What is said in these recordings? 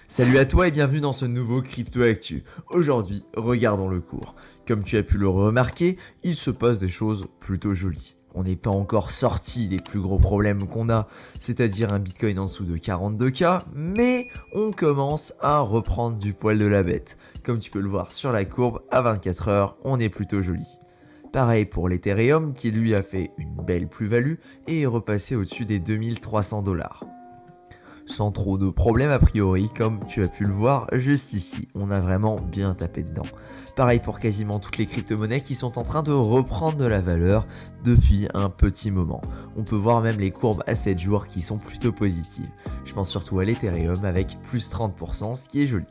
Salut à toi et bienvenue dans ce nouveau Crypto Actu. Aujourd'hui, regardons le cours. Comme tu as pu le remarquer, il se passe des choses plutôt jolies. On n'est pas encore sorti des plus gros problèmes qu'on a, c'est-à-dire un Bitcoin en dessous de 42K, mais on commence à reprendre du poil de la bête. Comme tu peux le voir sur la courbe, à 24 heures, on est plutôt joli. Pareil pour l'Ethereum qui lui a fait une belle plus-value et est repassé au-dessus des 2300 $. Sans trop de problèmes a priori, comme tu as pu le voir juste ici, on a vraiment bien tapé dedans. Pareil pour quasiment toutes les crypto-monnaies qui sont en train de reprendre de la valeur depuis un petit moment. On peut voir même les courbes à 7 jours qui sont plutôt positives. Je pense surtout à l'Ethereum avec plus 30%, ce qui est joli.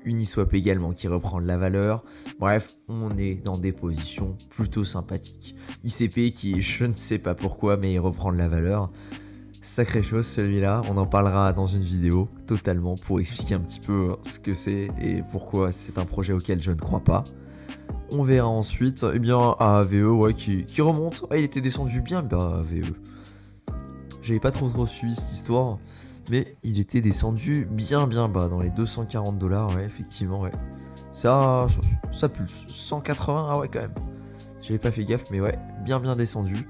Uniswap également qui reprend de la valeur. Bref, on est dans des positions plutôt sympathiques. ICP qui, je ne sais pas pourquoi, mais il reprend de la valeur. Sacrée chose celui-là, on en parlera dans une vidéo totalement pour expliquer un petit peu ce que c'est et pourquoi c'est un projet auquel je ne crois pas. On verra ensuite eh bien AVE ouais, qui remonte. Ah, il était descendu bien bas AVE. J'avais pas trop suivi cette histoire, mais il était descendu bien bas dans les 240 $, ouais effectivement ouais. Ça pulse. 180, ah ouais quand même. J'avais pas fait gaffe mais ouais, bien descendu.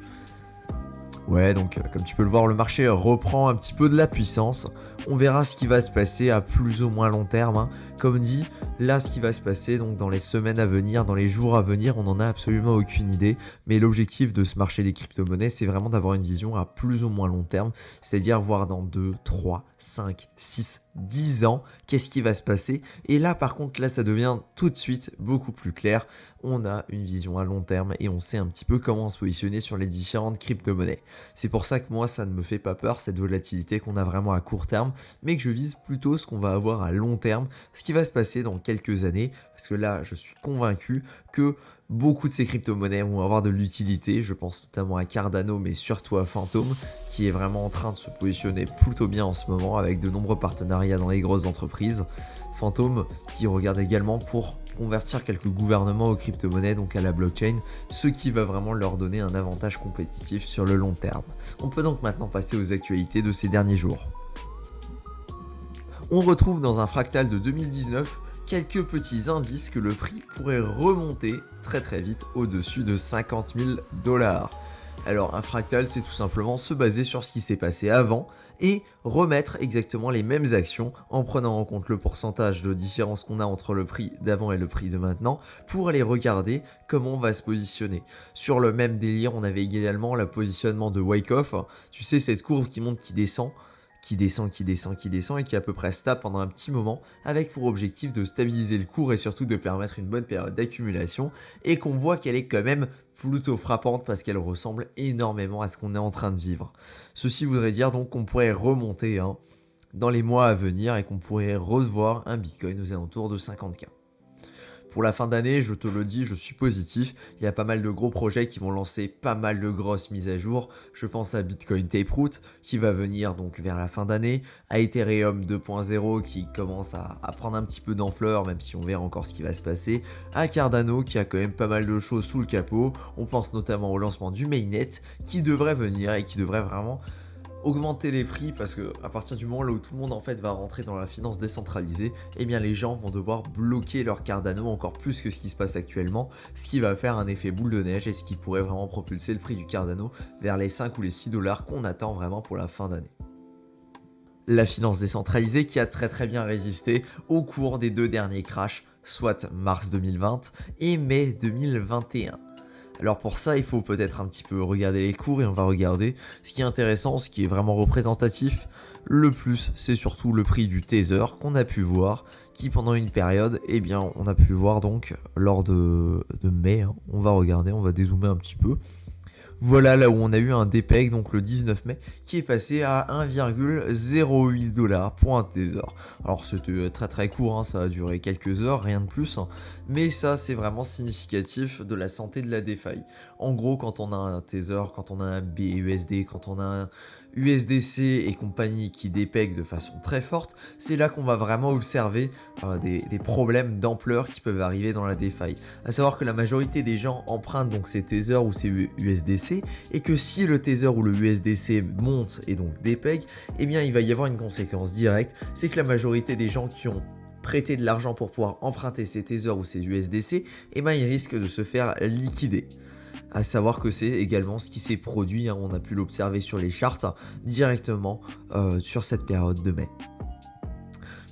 Ouais, donc comme tu peux le voir, le marché reprend un petit peu de la puissance. On verra ce qui va se passer à plus ou moins long terme, hein. Comme dit, là ce qui va se passer donc dans les semaines à venir, dans les jours à venir, on n'en a absolument aucune idée. Mais l'objectif de ce marché des crypto-monnaies, c'est vraiment d'avoir une vision à plus ou moins long terme. C'est-à-dire voir dans 2, 3, 5, 6, 10 ans, qu'est-ce qui va se passer. Et là par contre, là ça devient tout de suite beaucoup plus clair. On a une vision à long terme et on sait un petit peu comment se positionner sur les différentes crypto-monnaies. C'est pour ça que moi ça ne me fait pas peur, cette volatilité qu'on a vraiment à court terme, mais que je vise plutôt ce qu'on va avoir à long terme, ce qui va se passer dans quelques années, parce que là je suis convaincu que beaucoup de ces crypto-monnaies vont avoir de l'utilité. Je pense notamment à Cardano, mais surtout à Phantom, qui est vraiment en train de se positionner plutôt bien en ce moment avec de nombreux partenariats dans les grosses entreprises. Phantom qui regarde également pour convertir quelques gouvernements aux crypto-monnaies, donc à la blockchain, ce qui va vraiment leur donner un avantage compétitif sur le long terme. On peut donc maintenant passer aux actualités de ces derniers jours. On retrouve dans un fractal de 2019 quelques petits indices que le prix pourrait remonter très vite au-dessus de 50 000 $. Alors un fractal, c'est tout simplement se baser sur ce qui s'est passé avant et remettre exactement les mêmes actions en prenant en compte le pourcentage de différence qu'on a entre le prix d'avant et le prix de maintenant pour aller regarder comment on va se positionner. Sur le même délire, on avait également le positionnement de Wyckoff, tu sais cette courbe qui monte, qui descend et qui à peu près stable pendant un petit moment avec pour objectif de stabiliser le cours et surtout de permettre une bonne période d'accumulation et qu'on voit qu'elle est quand même plutôt frappante parce qu'elle ressemble énormément à ce qu'on est en train de vivre. Ceci voudrait dire donc qu'on pourrait remonter dans les mois à venir et qu'on pourrait revoir un Bitcoin aux alentours de 50K. Pour la fin d'année, je te le dis, je suis positif. Il y a pas mal de gros projets qui vont lancer pas mal de grosses mises à jour. Je pense à Bitcoin Taproot qui va venir donc vers la fin d'année, à Ethereum 2.0 qui commence à prendre un petit peu d'ampleur, même si on verra encore ce qui va se passer, à Cardano qui a quand même pas mal de choses sous le capot. On pense notamment au lancement du mainnet qui devrait venir et qui devrait vraiment augmenter les prix parce que à partir du moment là où tout le monde en fait va rentrer dans la finance décentralisée, eh bien les gens vont devoir bloquer leur Cardano encore plus que ce qui se passe actuellement, ce qui va faire un effet boule de neige et ce qui pourrait vraiment propulser le prix du Cardano vers les 5 ou les 6 $ qu'on attend vraiment pour la fin d'année. La finance décentralisée qui a très bien résisté au cours des deux derniers crashs, soit mars 2020 et mai 2021. Alors pour ça, il faut peut-être un petit peu regarder les cours et on va regarder ce qui est intéressant, ce qui est vraiment représentatif. Le plus, c'est surtout le prix du Tether qu'on a pu voir, qui pendant une période, eh bien, on a pu voir donc lors de mai. On va regarder, on va dézoomer un petit peu. Voilà là où on a eu un DPEG, donc le 19 mai, qui est passé à 1,08 $ pour un Tether. Alors c'était très court, ça a duré quelques heures, rien de plus, mais ça c'est vraiment significatif de la santé de la DeFi. En gros, quand on a un Tether, quand on a un BUSD, quand on a un USDC et compagnie qui dépèguent de façon très forte, c'est là qu'on va vraiment observer des problèmes d'ampleur qui peuvent arriver dans la DeFi. À savoir que la majorité des gens empruntent donc ces Tether ou ces USDC USDC et que si le Tether ou le USDC monte et donc dépeg, eh bien il va y avoir une conséquence directe, c'est que la majorité des gens qui ont prêté de l'argent pour pouvoir emprunter ces Tether ou ces USDC, eh bien ils risquent de se faire liquider. À savoir que c'est également ce qui s'est produit, on a pu l'observer sur les charts directement sur cette période de mai.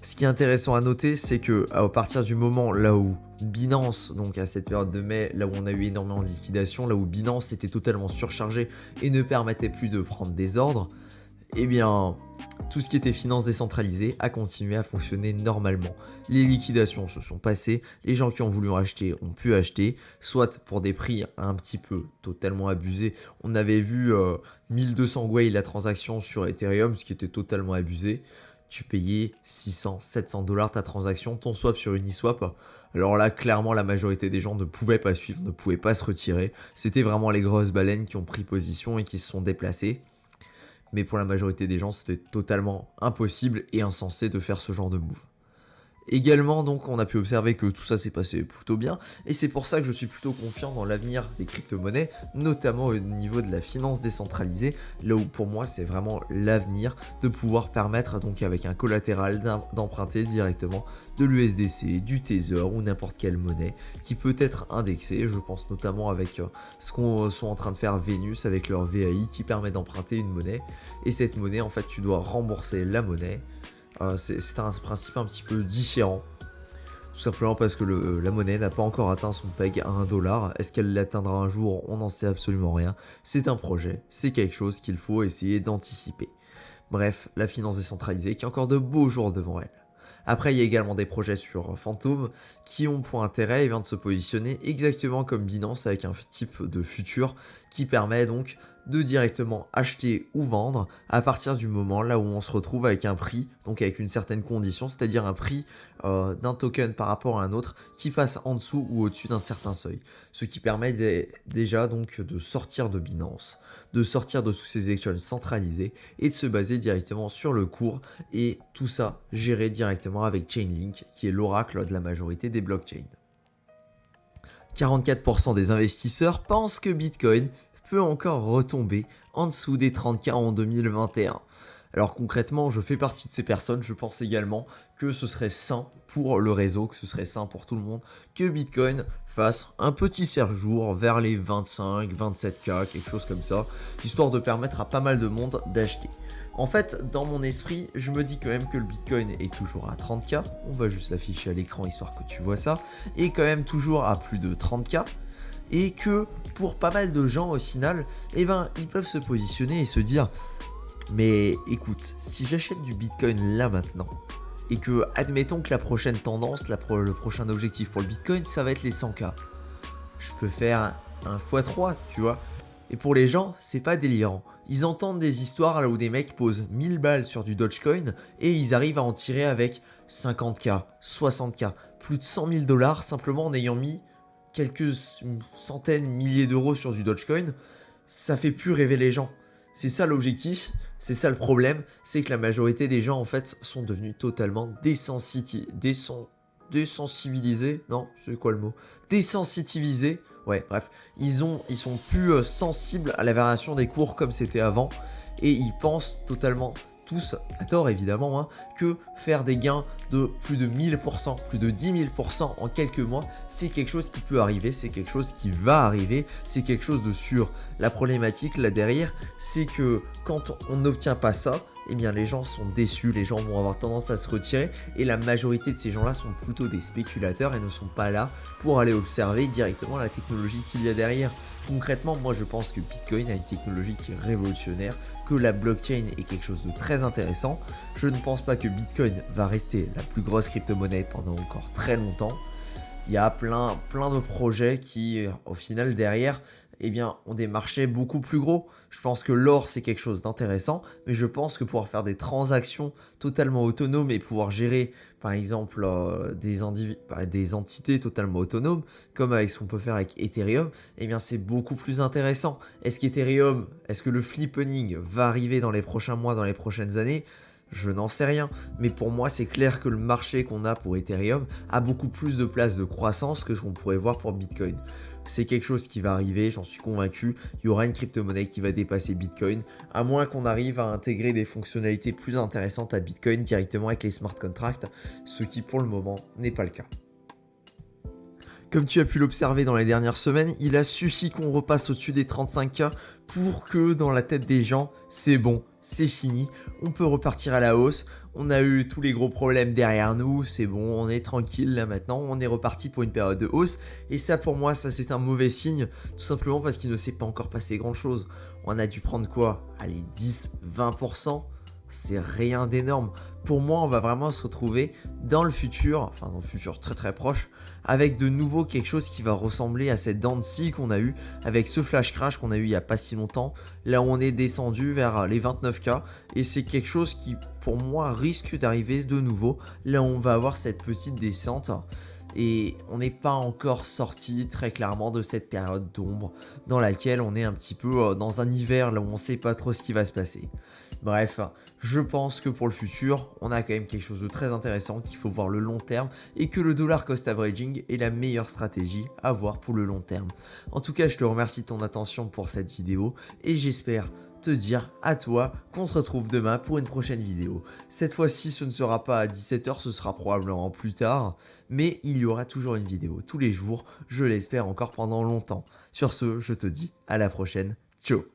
Ce qui est intéressant à noter, c'est que à partir du moment là où Binance, donc à cette période de mai, là où on a eu énormément de liquidations, là où Binance était totalement surchargé et ne permettait plus de prendre des ordres, eh bien, tout ce qui était finance décentralisée a continué à fonctionner normalement. Les liquidations se sont passées, les gens qui ont voulu acheter ont pu acheter, soit pour des prix un petit peu totalement abusés. On avait vu 1200 Gwei la transaction sur Ethereum, ce qui était totalement abusé. Tu payais 600, 700 dollars ta transaction, ton swap sur Uniswap. Alors là, clairement, la majorité des gens ne pouvaient pas suivre, ne pouvaient pas se retirer. C'était vraiment les grosses baleines qui ont pris position et qui se sont déplacées. Mais pour la majorité des gens, c'était totalement impossible et insensé de faire ce genre de move. Également, donc, on a pu observer que tout ça s'est passé plutôt bien, et c'est pour ça que je suis plutôt confiant dans l'avenir des crypto-monnaies, notamment au niveau de la finance décentralisée, là où pour moi c'est vraiment l'avenir de pouvoir permettre, donc avec un collatéral, d'emprunter directement de l'USDC, du Tether ou n'importe quelle monnaie qui peut être indexée. Je pense notamment avec ce qu'on sont en train de faire Venus avec leur VAI qui permet d'emprunter une monnaie, et cette monnaie, en fait, tu dois rembourser la monnaie. C'est un principe un petit peu différent, tout simplement parce que la monnaie n'a pas encore atteint son peg à 1 dollar. Est-ce qu'elle l'atteindra un jour? On n'en sait absolument rien. C'est un projet, c'est quelque chose qu'il faut essayer d'anticiper. Bref, la finance décentralisée qui a encore de beaux jours devant elle. Après, il y a également des projets sur Phantom qui ont pour intérêt de se positionner exactement comme Binance avec un type de futur qui permet donc de directement acheter ou vendre à partir du moment là où on se retrouve avec un prix, donc avec une certaine condition, c'est-à-dire un prix d'un token par rapport à un autre qui passe en dessous ou au-dessus d'un certain seuil. Ce qui permet déjà donc de sortir de Binance, de sortir de tous ces exchanges centralisés et de se baser directement sur le cours, et tout ça géré directement avec Chainlink qui est l'oracle de la majorité des blockchains. 44% des investisseurs pensent que Bitcoin peut encore retomber en dessous des 30K en 2021. Alors concrètement, je fais partie de ces personnes, je pense également que ce serait sain pour le réseau, que ce serait sain pour tout le monde, que Bitcoin fasse un petit serre-jour vers les 25, 27K, quelque chose comme ça, histoire de permettre à pas mal de monde d'acheter. En fait, dans mon esprit, je me dis quand même que le Bitcoin est toujours à 30K, on va juste l'afficher à l'écran histoire que tu vois ça, et quand même toujours à plus de 30K, et que pour pas mal de gens au final, ils peuvent se positionner et se dire mais écoute, si j'achète du Bitcoin là maintenant, et que admettons que la prochaine tendance, le prochain objectif pour le Bitcoin, ça va être les 100K, je peux faire un x3, tu vois. Et pour les gens, c'est pas délirant. Ils entendent des histoires là où des mecs posent 1000 balles sur du Dogecoin et ils arrivent à en tirer avec 50K, 60K, plus de 100 000 dollars simplement en ayant mis quelques centaines, milliers d'euros sur du Dogecoin. Ça fait plus rêver les gens. C'est ça l'objectif, c'est ça le problème, c'est que la majorité des gens en fait sont devenus totalement désensibilisés, non, c'est quoi le mot? Désensitivisés, ouais, bref, ils sont plus sensibles à la variation des cours comme c'était avant, et ils pensent totalement, tous, à tort évidemment, que faire des gains de plus de 1000%, plus de 10 000% en quelques mois, c'est quelque chose qui peut arriver, c'est quelque chose qui va arriver, c'est quelque chose de sûr. La problématique là derrière, c'est que quand on n'obtient pas ça, eh bien les gens sont déçus, les gens vont avoir tendance à se retirer, et la majorité de ces gens-là sont plutôt des spéculateurs et ne sont pas là pour aller observer directement la technologie qu'il y a derrière. Concrètement, moi je pense que Bitcoin a une technologie qui est révolutionnaire, que la blockchain est quelque chose de très intéressant. Je ne pense pas que Bitcoin va rester la plus grosse crypto-monnaie pendant encore très longtemps. Il y a plein de projets qui, au final, derrière, ont des marchés beaucoup plus gros. Je pense que l'or, c'est quelque chose d'intéressant, mais je pense que pouvoir faire des transactions totalement autonomes et pouvoir gérer, par exemple, des entités totalement autonomes, comme avec ce qu'on peut faire avec Ethereum, c'est beaucoup plus intéressant. Est-ce que le flippening va arriver dans les prochains mois, dans les prochaines années ? Je n'en sais rien, mais pour moi c'est clair que le marché qu'on a pour Ethereum a beaucoup plus de place de croissance que ce qu'on pourrait voir pour Bitcoin. C'est quelque chose qui va arriver, j'en suis convaincu, il y aura une crypto-monnaie qui va dépasser Bitcoin, à moins qu'on arrive à intégrer des fonctionnalités plus intéressantes à Bitcoin directement avec les smart contracts, ce qui pour le moment n'est pas le cas. Comme tu as pu l'observer dans les dernières semaines, il a suffi qu'on repasse au-dessus des 35K pour que dans la tête des gens, c'est bon, c'est fini, on peut repartir à la hausse, on a eu tous les gros problèmes derrière nous, c'est bon, on est tranquille là maintenant, on est reparti pour une période de hausse, et ça pour moi, ça c'est un mauvais signe, tout simplement parce qu'il ne s'est pas encore passé grand chose. On a dû prendre quoi? Allez, 10-20%. C'est rien d'énorme. Pour moi, on va vraiment se retrouver dans le futur, enfin dans le futur très très proche, avec de nouveau quelque chose qui va ressembler à cette dent de scie qu'on a eu, avec ce flash crash qu'on a eu il n'y a pas si longtemps, là où on est descendu vers les 29K, et c'est quelque chose qui, pour moi, risque d'arriver de nouveau, là où on va avoir cette petite descente. Et on n'est pas encore sorti très clairement de cette période d'ombre dans laquelle on est un petit peu dans un hiver là où on ne sait pas trop ce qui va se passer. Bref, je pense que pour le futur, on a quand même quelque chose de très intéressant qu'il faut voir le long terme et que le dollar cost averaging est la meilleure stratégie à voir pour le long terme. En tout cas, je te remercie de ton attention pour cette vidéo et j'espère te dire à toi qu'on se retrouve demain pour une prochaine vidéo. Cette fois-ci, ce ne sera pas à 17h, ce sera probablement plus tard, mais il y aura toujours une vidéo tous les jours, je l'espère encore pendant longtemps. Sur ce, je te dis à la prochaine, ciao.